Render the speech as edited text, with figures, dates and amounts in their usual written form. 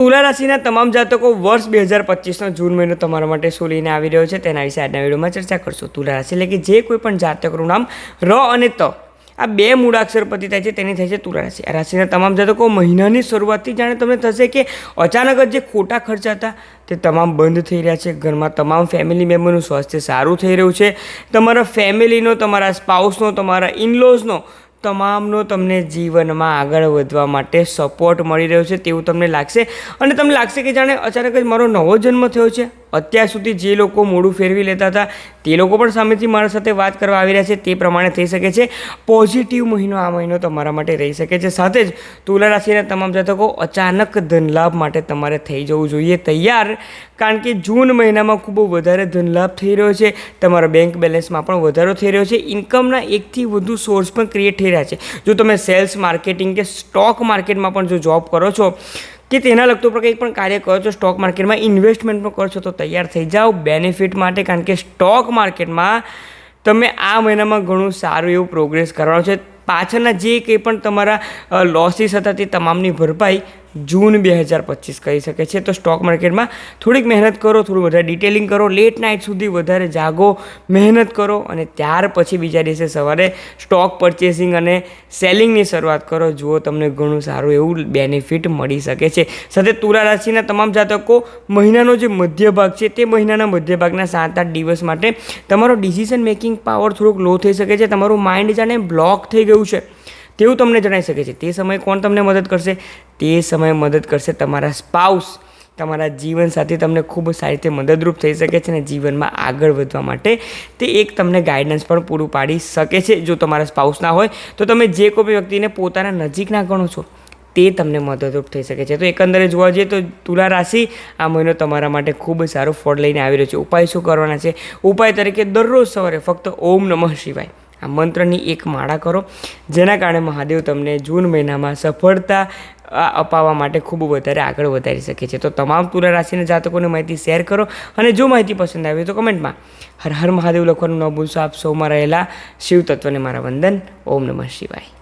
તુલા રાશિના તમામ જાતકો વર્ષ 2025નો જૂન મહિનો તમારા માટે શું લઈને આવી રહ્યો છે તેના વિશે આજના વિડીયોમાં ચર્ચા કરશું. તુલા રાશિ એટલે કે જે કોઈ પણ જાતકનું નામ ર અને ત આ બે મૂળાક્ષર પરથી થાય છે તેની થાય છે તુલા રાશિ. આ રાશિના તમામ જાતકો મહિનાની શરૂઆતથી જાણે તમને થશે કે અચાનક જ જે ખોટા ખર્ચા હતા તે તમામ બંધ થઈ રહ્યા છે. ઘરમાં તમામ ફેમિલી મેમ્બરનું સ્વાસ્થ્ય સારું થઈ રહ્યું છે. તમારા ફેમિલીનો, તમારા સ્પાઉસનો, તમારા ઇનલોઝનો તમામનો તમને જીવનમાં આગળ વધવા માટે સપોર્ટ મળી રહ્યો છે તેવું તમને લાગશે. અને તમને લાગશે કે જાણે અચાનક જ મારો નવો જન્મ થયો છે. અત્યાર સુધી જે લોકો મોઢું ફેરવી લેતા હતા તે લોકો પણ સામેથી મારા સાથે વાત કરવા આવી રહ્યા છે. તે પ્રમાણે થઈ શકે છે. પોઝિટિવ મહિનો આ મહિનો તમારા માટે રહી શકે છે. સાથે જ તુલા રાશિના તમામ જાતકો અચાનક ધનલાભ માટે તમારે થઈ જવું જોઈએ તૈયાર, કારણ કે જૂન મહિનામાં ખૂબ વધારે ધનલાભ થઈ રહ્યો છે. તમારા બેંક બેલેન્સમાં પણ વધારો થઈ રહ્યો છે. ઇન્કમના એકથી વધુ સોર્સ પણ ક્રિએટ થઈ રહ્યા છે. જો તમે સેલ્સ, માર્કેટિંગ કે સ્ટોક માર્કેટમાં પણ જો જોબ કરો છો કે તેના લગતો પણ કંઈક પણ કાર્ય કરો છો, સ્ટોક માર્કેટમાં ઇન્વેસ્ટમેન્ટ પણ કરો છો, તો તૈયાર થઈ જાઓ બેનિફિટ માટે, કારણ કે સ્ટોક માર્કેટમાં તમે આ મહિનામાં ઘણું સારું એવું પ્રોગ્રેસ કરવાનો છે. પાછળના જે કંઈ પણ તમારા લોસીસ હતા તે તમામની ભરપાઈ જૂન 2025 કરી શકે છે. તો સ્ટોક માર્કેટમાં થોડીક મહેનત કરો, થોડું વધારે ડિટેલિંગ કરો, લેટ નાઇટ સુધી વધારે જાગો, મહેનત કરો અને ત્યાર પછી બીજા દિવસે સવારે સ્ટોક પરચેસિંગ અને સેલિંગની શરૂઆત કરો. જુઓ તમને ઘણું સારું એવું બેનિફિટ મળી શકે છે. સાથે તુલા રાશિના તમામ જાતકો મહિનાનો જે મધ્ય ભાગ છે તે મહિનાના મધ્ય ભાગના 7-8 દિવસ માટે તમારો ડિસિઝન મેકિંગ પાવર થોડોક લો થઈ શકે છે. તમારું માઇન્ડ જાણે બ્લોક થઈ ગયું છે તેવું તમને જણાઈ શકે છે. તે સમયે કોણ તમને મદદ કરશે? તે સમયે મદદ કરશે તમારા સ્પાઉસ. તમારા જીવનસાથી તમને ખૂબ સારી રીતે મદદરૂપ થઈ શકે છે અને જીવનમાં આગળ વધવા માટે તે એક તમને ગાઈડન્સ પણ પૂરું પાડી શકે છે. જો તમારા સ્પાઉસ ના હોય તો તમે જે કોઈ વ્યક્તિને પોતાના નજીકના ગણો છો તે તમને મદદરૂપ થઈ શકે છે. તો એકંદરે જોવા જઈએ તો તુલા રાશિ આ મહિનો તમારા માટે ખૂબ સારું ફળ લઈને આવી રહ્યો છે. ઉપાય શું કરવાના છે? ઉપાય તરીકે દરરોજ સવારે ફક્ત ઓમ નમઃ શિવાય આ મંત્રની એક માળા કરો, જેના કારણે મહાદેવ તમને જૂન મહિનામાં સફળતા અપાવવા માટે ખૂબ વધારે આગળ વધારી શકે છે. તો તમામ તુલા રાશિના જાતકોને માહિતી શેર કરો અને જો માહિતી પસંદ આવી તો કમેન્ટમાં હર હર મહાદેવ લખવાનું ન ભૂલશો. આપ સૌમાં રહેલા શિવ તત્વને મારા વંદન. ઓમ નમઃ શિવાય.